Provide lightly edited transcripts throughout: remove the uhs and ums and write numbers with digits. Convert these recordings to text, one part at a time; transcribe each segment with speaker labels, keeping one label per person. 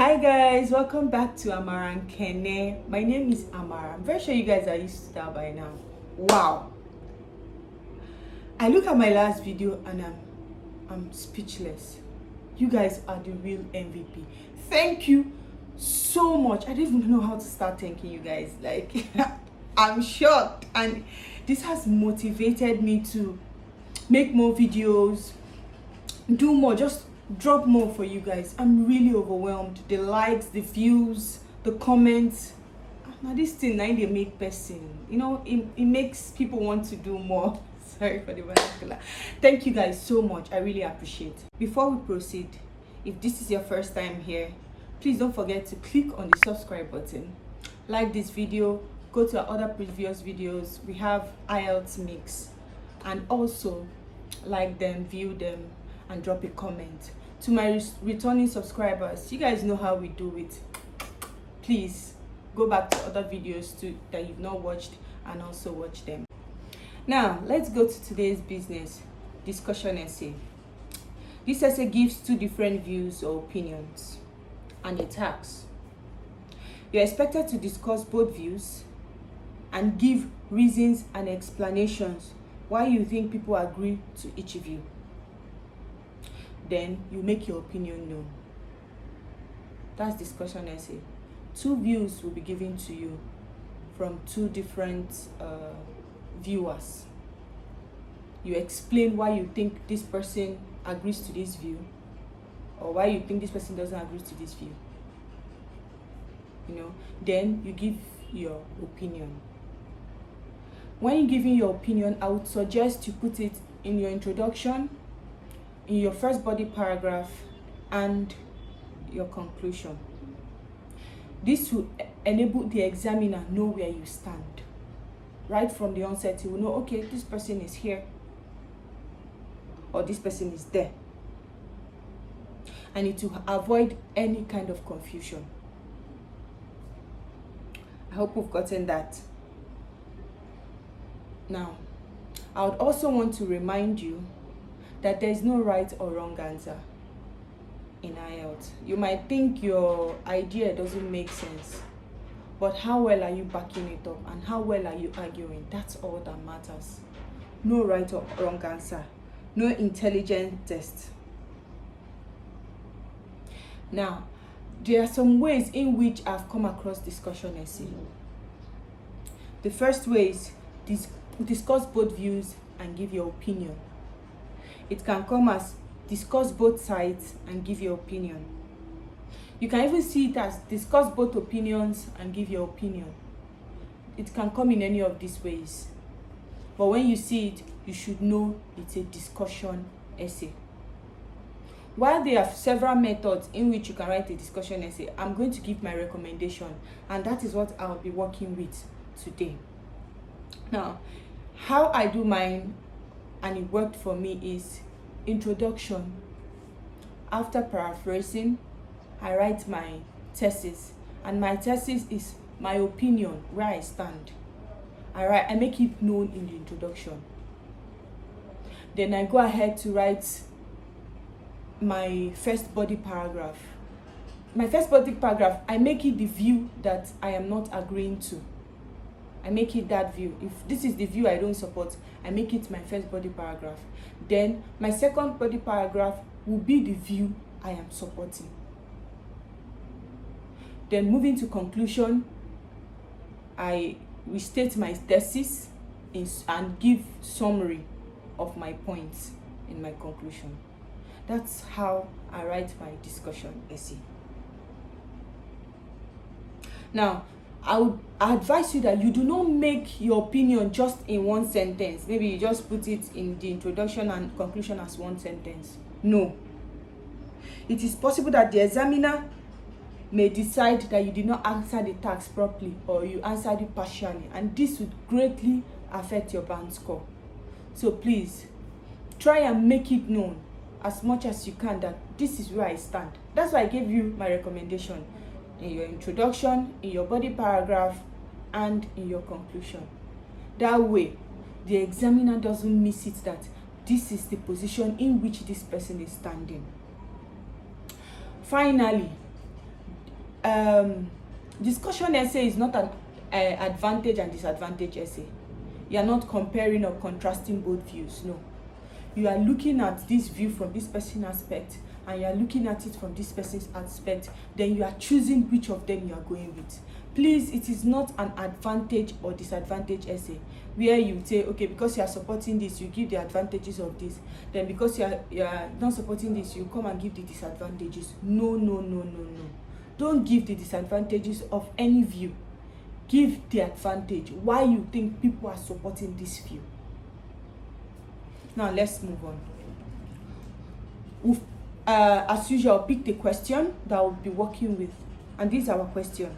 Speaker 1: Hi guys, welcome back to Amara and Kene. My name is Amara. I'm very sure you guys are used to that by now. Wow. I look at my last video and I'm speechless. You guys are the real MVP. Thank you so much. I don't even know how to start thanking you guys. Like I'm shocked, and this has motivated me to make more videos, do more, just drop more for you guys. I'm really overwhelmed. The likes, the views, the comments. Now this thing now they make person, it makes people want to do more. Sorry for the vernacular. Thank you guys so much. I really appreciate it. Before we proceed, if this is your first time here, please don't forget to click on the subscribe button, like this video, go to our other previous videos. We have IELTS mix, and also like them, view them, and drop a comment. To my returning subscribers, you guys know how we do it. Please go back to other videos too that you've not watched and also watch them. Now let's go to today's business discussion essay. This essay gives two different views or opinions and a task. You're expected to discuss both views and give reasons and explanations why you think people agree to each view. Then you make your opinion known. That's discussion essay. Two views will be given to you from two different viewers. You explain why you think this person agrees to this view, or why you think this person doesn't agree to this view. Then you give your opinion. When you're giving your opinion, I would suggest you put it in your introduction, in your first body paragraph, and your conclusion. This will enable the examiner know where you stand. Right from the onset, he will know, okay, this person is here, or this person is there. And it will avoid any kind of confusion. I hope we've gotten that. Now, I would also want to remind you that there is no right or wrong answer in IELTS. You might think your idea doesn't make sense, but how well are you backing it up and how well are you arguing? That's all that matters. No right or wrong answer. No intelligent test. Now, there are some ways in which I've come across discussion essay. The first way is discuss both views and give your opinion. It can come as discuss both sides and give your opinion. You can even see it as discuss both opinions and give your opinion. It can come in any of these ways. But when you see it, you should know it's a discussion essay. While there are several methods in which you can write a discussion essay, I'm going to give my recommendation, and that is what I'll be working with today. Now, how I do mine, and it worked for me, is introduction. After paraphrasing, I write my thesis, and my thesis is my opinion, where I stand. I make it known in the introduction. Then I go ahead to write my first body paragraph. My first body paragraph, I make it the view that I am not agreeing to. I make it that view. If this is the view I don't support, I make it my first body paragraph. Then my second body paragraph will be the view I am supporting. Then moving to conclusion, I restate my thesis and give summary of my points in my conclusion. That's how I write my discussion essay. Now, I would advise you that you do not make your opinion just in one sentence. Maybe you just put it in the introduction and conclusion as one sentence. No. It is possible that the examiner may decide that you did not answer the task properly, or you answered it partially, and this would greatly affect your band score. So please, try and make it known as much as you can that this is where I stand. That's why I gave you my recommendation in your introduction, in your body paragraph, and in your conclusion. That way, the examiner doesn't miss it that this is the position in which this person is standing. Finally, discussion essay is not an advantage and disadvantage essay. You are not comparing or contrasting both views. No, you are looking at this view from this person's aspect and you are looking at it from this person's aspect. Then you are choosing which of them you are going with. Please, it is not an advantage or disadvantage essay where you say, okay, because you are supporting this, you give the advantages of this. Then because you are not supporting this, you come and give the disadvantages. No. Don't give the disadvantages of any view. Give the advantage. Why you think people are supporting this view. Now let's move on. As usual, pick the question that we'll be working with. And this is our question.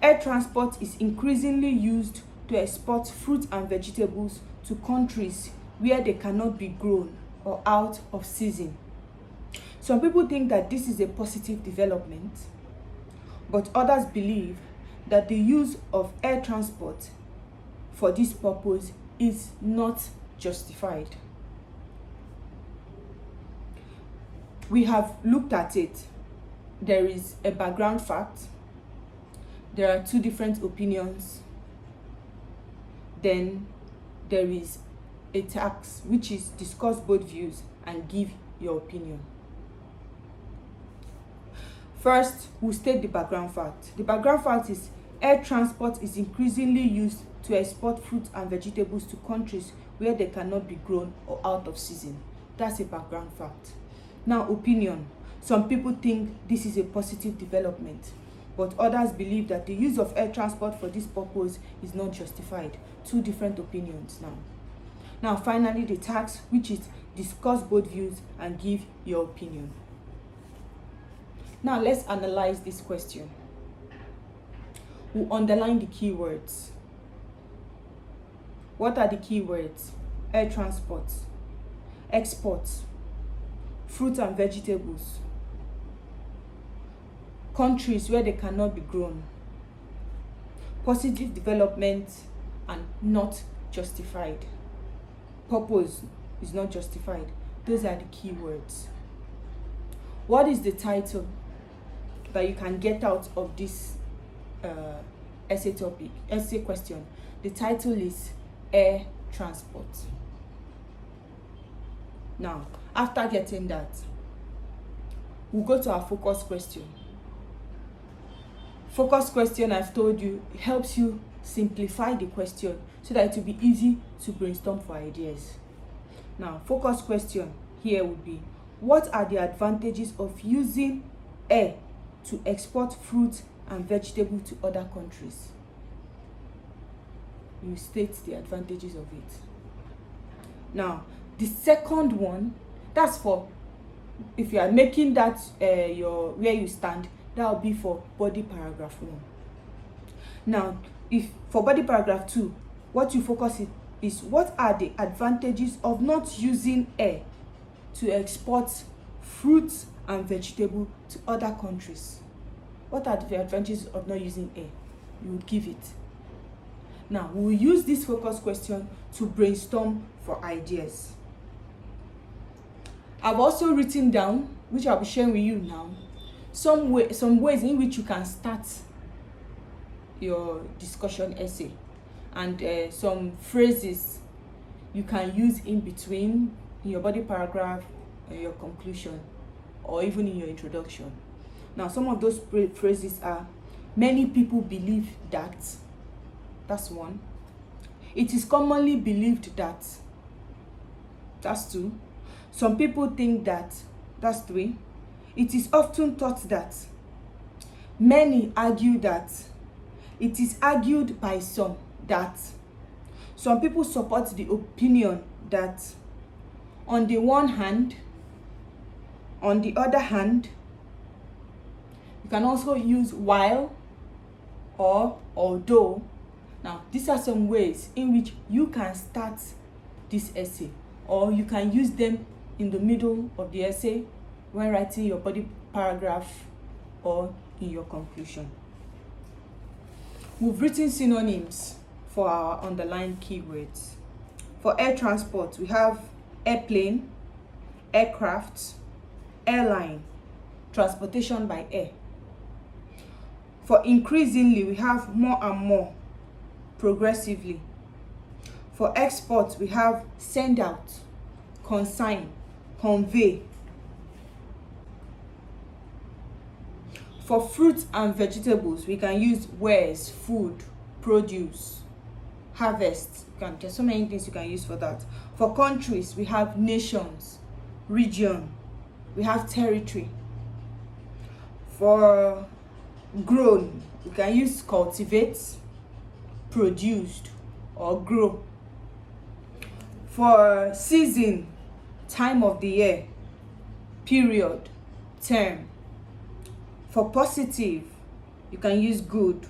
Speaker 1: Air transport is increasingly used to export fruit and vegetables to countries where they cannot be grown or out of season. Some people think that this is a positive development, but others believe that the use of air transport for this purpose is not justified. We have looked at it. There is a background fact. There are two different opinions. Then there is a task, which is discuss both views and give your opinion. First, we'll state the background fact. The background fact is air transport is increasingly used to export fruit and vegetables to countries where they cannot be grown or out of season. That's a background fact. Now, opinion. Some people think this is a positive development, but others believe that the use of air transport for this purpose is not justified. Two different opinions now. Now, finally, the task, which is discuss both views and give your opinion. Now, let's analyze this question. We'll underline the keywords. What are the keywords? Air transport, exports, fruit and vegetables, countries where they cannot be grown, positive development, and not justified. Purpose is not justified. Those are the keywords. What is the title that you can get out of this essay question? The title is Air Transport. Now, after getting that, we'll go to our focus question. Focus question, I've told you, helps you simplify the question so that it will be easy to brainstorm for ideas. Now, focus question here would be, what are the advantages of using air to export fruit and vegetable to other countries? You state the advantages of it. Now, the second one, that's for, if you are making that your where you stand, that will be for body paragraph 1. Now, if for body paragraph 2, what you focus is what are the advantages of not using air to export fruits and vegetable to other countries? What are the advantages of not using air? You would give it. Now, we will use this focus question to brainstorm for ideas. I've also written down, which I'll be sharing with you now, some ways in which you can start your discussion essay, and some phrases you can use in between in your body paragraph, your conclusion, or even in your introduction. Now, some of those phrases are, many people believe that. That's one. It is commonly believed that. That's two. Some people think that. That's three. It is often thought that. Many argue that. It is argued by some that. Some people support the opinion that. On the one hand, on the other hand, you can also use while or although. Now, these are some ways in which you can start this essay, or you can use them in the middle of the essay when writing your body paragraph or in your conclusion. We've written synonyms for our underlined keywords. For air transport, we have airplane, aircraft, airline, transportation by air. For increasingly, we have more and more. Progressively. For export, we have send out, consign, convey. For fruits and vegetables, we can use wares, food, produce, harvest. There's so many things you can use for that. For countries, we have nations, region, we have territory. For grown, we can use cultivate, produced, or grow. For season, time of the year, period, term. For positive, you can use good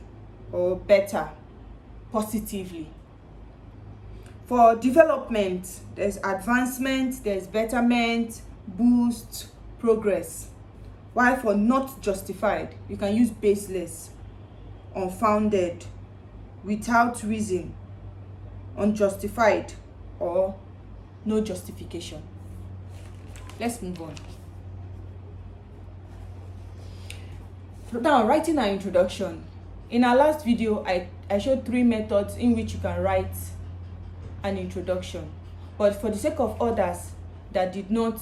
Speaker 1: or better, positively. For development, there's advancement, there's betterment, boost, progress. While for not justified, you can use baseless, unfounded, without reason, unjustified, or no justification. Let's move on. Now, writing our introduction. In our last video, I showed 3 methods in which you can write an introduction. But for the sake of others that did not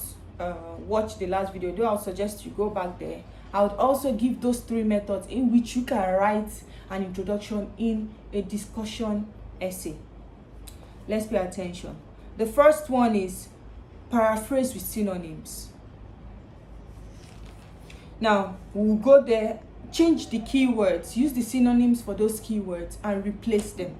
Speaker 1: watch the last video, though I'll suggest you go back there, I would also give those 3 methods in which you can write an introduction in a discussion essay. Let's pay attention. The first one is paraphrase with synonyms. Now, we'll go there, change the keywords, use the synonyms for those keywords and replace them.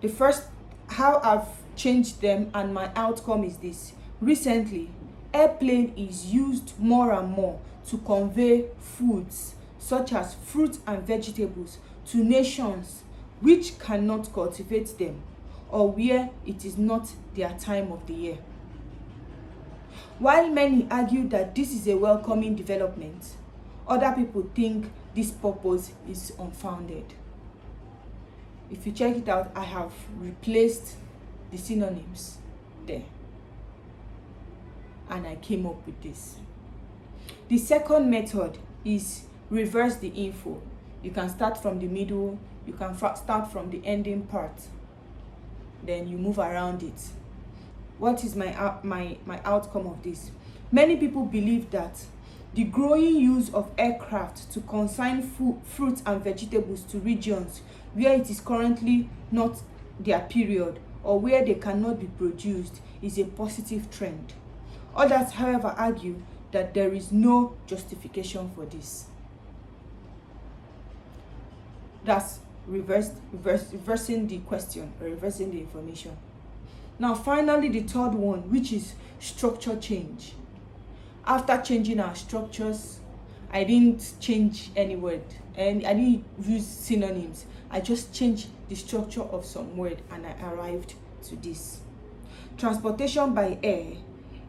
Speaker 1: The first, how I've changed them and my outcome is this. Recently, airplane is used more and more to convey foods such as fruits and vegetables to nations which cannot cultivate them or where it is not their time of the year. While many argue that this is a welcoming development, other people think this purpose is unfounded. If you check it out, I have replaced the synonyms there. And I came up with this. The second method is reverse the info. You can start from the middle, you can start from the ending part, then you move around it. What is my outcome of this? Many people believe that the growing use of aircraft to consign fruits and vegetables to regions where it is currently not their period or where they cannot be produced is a positive trend. Others, however, argue that there is no justification for this. That's reversing the question or reversing the information. Now, finally, the third one, which is structure change. After changing our structures, I didn't change any word and I didn't use synonyms. I just changed the structure of some word and I arrived to this. Transportation by air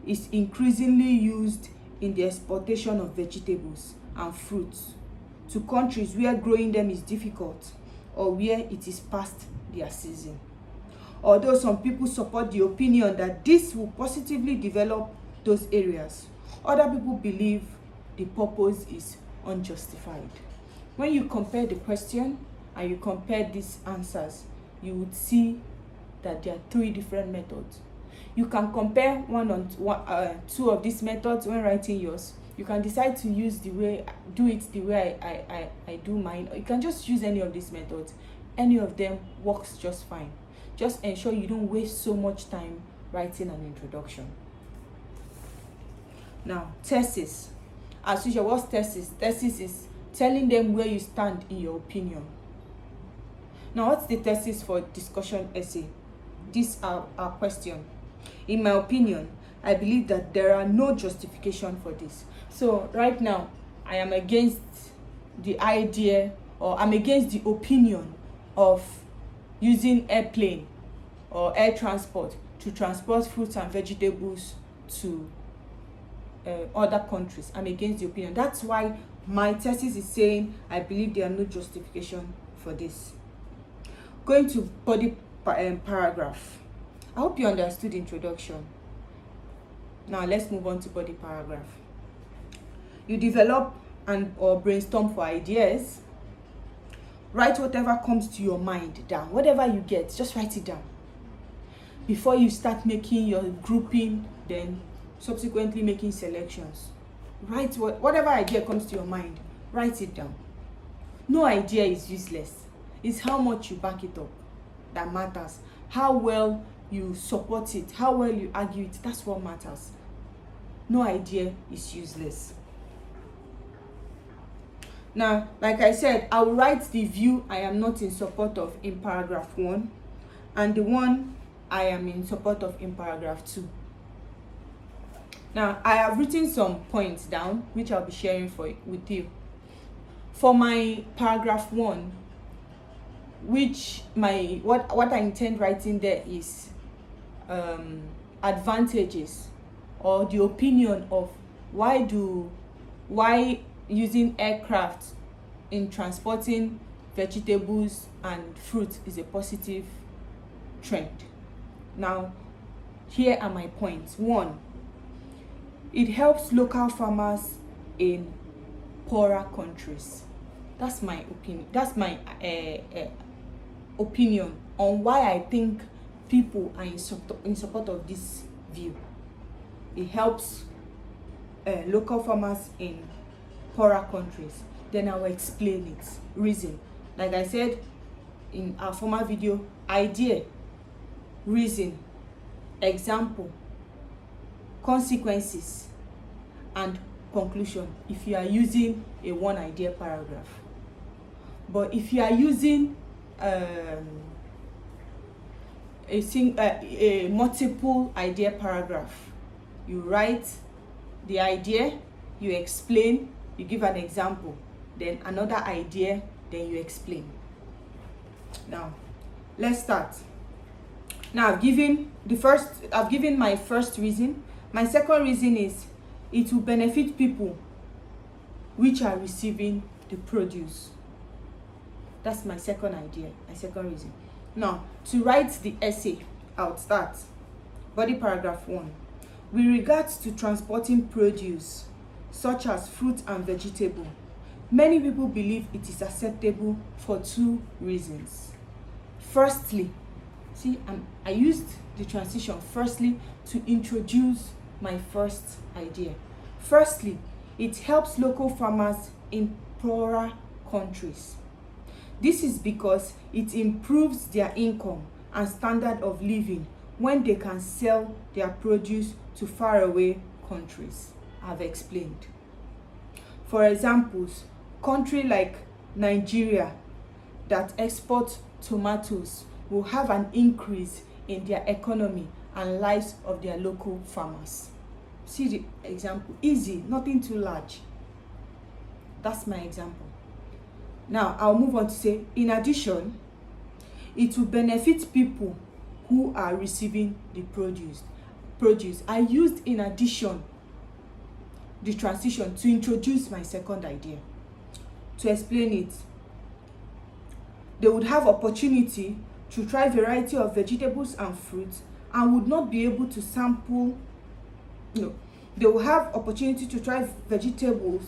Speaker 1: is increasingly used in the exportation of vegetables and fruits to countries where growing them is difficult or where it is past their season. Although some people support the opinion that this will positively develop those areas, other people believe the purpose is unjustified. When you compare the question and you compare these answers, you would see that there are 3 different methods. You can compare two of these methods when writing yours. You can decide to do it the way I do mine, or you can just use any of these methods. Any of them works just fine. Just ensure you don't waste so much time writing an introduction. Now, thesis. As usual, what's thesis? Thesis is telling them where you stand in your opinion. Now, what's the thesis for discussion essay? This is our question. In my opinion, I believe that there are no justification for this. So right now, I am against the idea, or I'm against the opinion of using airplane or air transport to transport fruits and vegetables to other countries. I'm against the opinion. That's why my thesis is saying I believe there are no justification for this. Going to body paragraph. I hope you understood the introduction. Now let's move on to body paragraph. You develop or brainstorm for ideas. Write whatever comes to your mind down. Whatever you get, just write it down. Before you start making your grouping, then subsequently making selections. Write whatever idea comes to your mind, write it down. No idea is useless. It's how much you back it up that matters. How well you support it, how well you argue it, that's what matters. No idea is useless. Now, like I said, I'll write the view I am not in support of in paragraph 1 and the one I am in support of in paragraph 2. Now, I have written some points down which I'll be sharing with you. For my paragraph 1, what I intend writing there is advantages or the opinion of why using aircraft in transporting vegetables and fruit is a positive trend. Now, here are my points. 1, it helps local farmers in poorer countries. That's my opinion. That's my opinion on why I think people are in support of this view. It helps local farmers in poorer countries. Then I will explain it. Reason, like I said in our former video, idea, reason, example, consequences, and conclusion if you are using a one idea paragraph. But if you are using a multiple idea paragraph, you write the idea, you explain, you give an example, then another idea, then you explain. Now, let's start. Now, I've given my first reason. My second reason is it will benefit people which are receiving the produce. That's my second idea, my second reason. Now, to write the essay, I'll start. Body paragraph 1. With regards to transporting produce, such as fruit and vegetable, many people believe it is acceptable for 2 reasons. Firstly, I used the transition firstly to introduce my first idea. Firstly, it helps local farmers in poorer countries. This is because it improves their income and standard of living when they can sell their produce to faraway countries. I've explained. For examples, country like Nigeria that export tomatoes will have an increase in their economy and lives of their local farmers. See the example, easy, nothing too large. That's my example. Now, I'll move on to say, in addition, it will benefit people who are receiving the produce. I used in addition the transition to introduce my second idea. To explain it, they would have opportunity to try variety of vegetables and fruits and would not be able to sample. They will have opportunity to try vegetables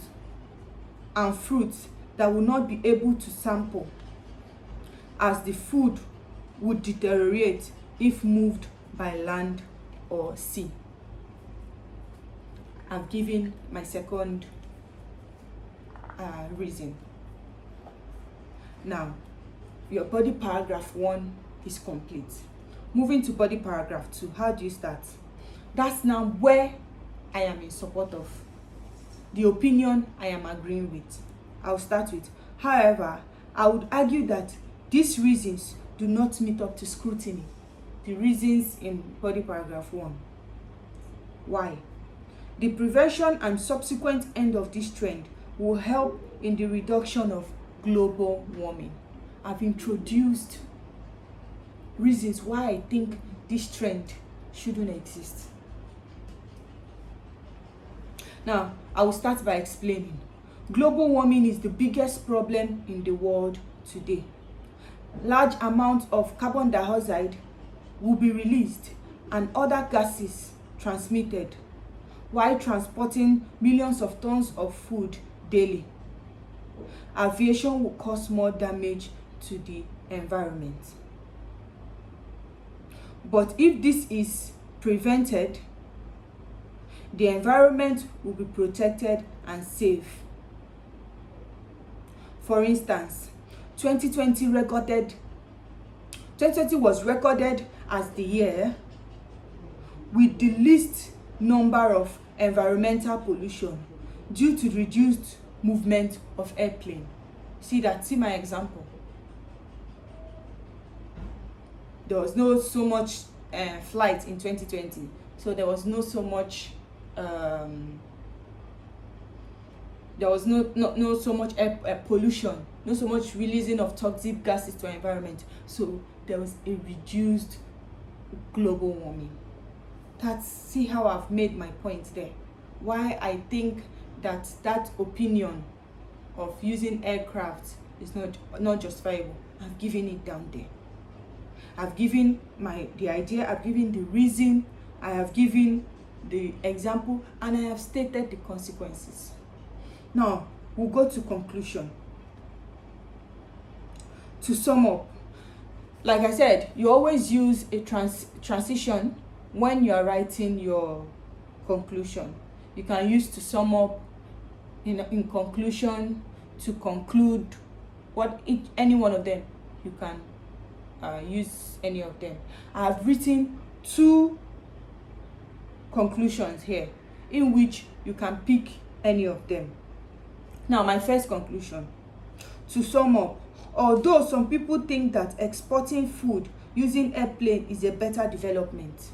Speaker 1: and fruits that will not be able to sample, as the food would deteriorate if moved by land or sea. I've given my second reason. Now, your body paragraph 1 is complete. Moving to body paragraph 2, how do you start? That's now where I am in support of, the opinion I am agreeing with. I'll start with, however, I would argue that these reasons do not meet up to scrutiny. The reasons in body paragraph 1. Why? The prevention and subsequent end of this trend will help in the reduction of global warming. I've introduced reasons why I think this trend shouldn't exist. Now, I will start by explaining. Global warming is the biggest problem in the world today. Large amounts of carbon dioxide will be released and other gases transmitted while transporting millions of tons of food daily. aviation will cause more damage to the environment. But if this is prevented, the environment will be protected and safe. For instance, 2020 was recorded as the year with the least number of environmental pollution due to reduced movement of airplane. See my example. There was no so much flight in 2020, so there was no so much so much air pollution, no so much releasing of toxic gases to our environment. So there was a reduced global warming. See how I've made my point there. Why I think that opinion of using aircraft is not justifiable. I've given it down there. I've given the idea, I've given the reason, I have given the example, and I have stated the consequences. Now, we'll go to conclusion. To sum up, like I said, you always use a transition when you are writing your conclusion. You can use to sum up, in conclusion, to conclude, any one of them. You can use any of them. I have written 2 conclusions here in which you can pick any of them. Now, my first conclusion. To sum up, although some people think that exporting food using airplane is a better development,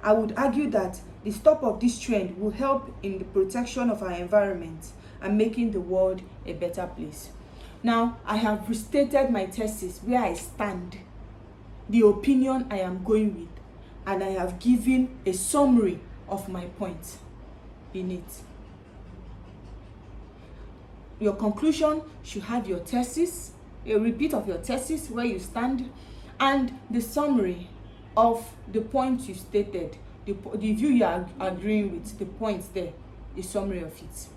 Speaker 1: I would argue that the stop of this trend will help in the protection of our environment and making the world a better place. Now, I have restated my thesis, where I stand, the opinion I am going with, and I have given a summary of my points in it. Your conclusion should have your thesis, a repeat of your thesis, where you stand, and the summary of the points you stated, the view you are agreeing with, the points there, a summary of it.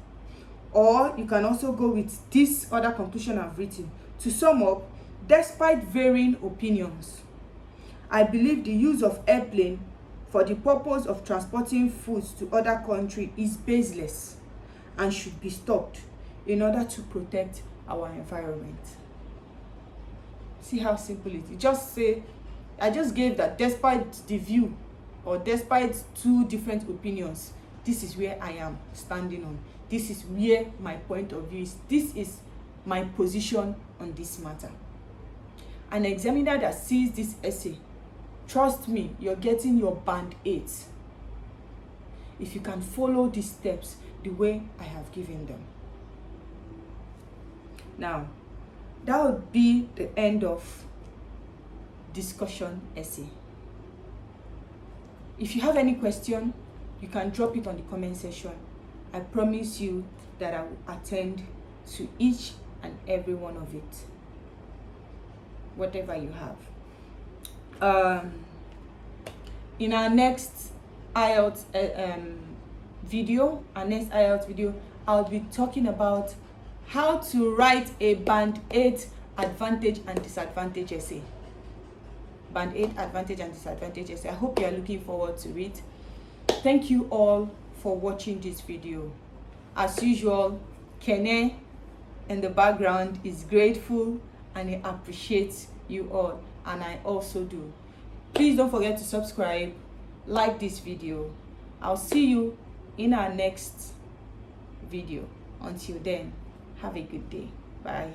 Speaker 1: Or you can also go with this other conclusion I've written. To sum up, despite varying opinions, I believe the use of airplane for the purpose of transporting foods to other countries is baseless and should be stopped in order to protect our environment. See how simple it is. I just gave that despite the view, or despite 2 different opinions, this is where I am standing on. This is where my point of view is. This is my position on this matter. An examiner that sees this essay, trust me, you're getting your band 8 if you can follow these steps the way I have given them. Now, that would be the end of discussion essay. If you have any question, you can drop it on the comment section. I promise you that I will attend to each and every one of it, whatever you have. In our next IELTS video, I'll be talking about how to write a band 8 advantage and disadvantage essay. Band 8 advantage and disadvantage essay. I hope you are looking forward to it. Thank you all for watching this video. As usual, Kene in the background is grateful and he appreciates you all, and I also do. Please don't forget to subscribe, like this video. I'll see you in our next video. Until then, have a good day. Bye.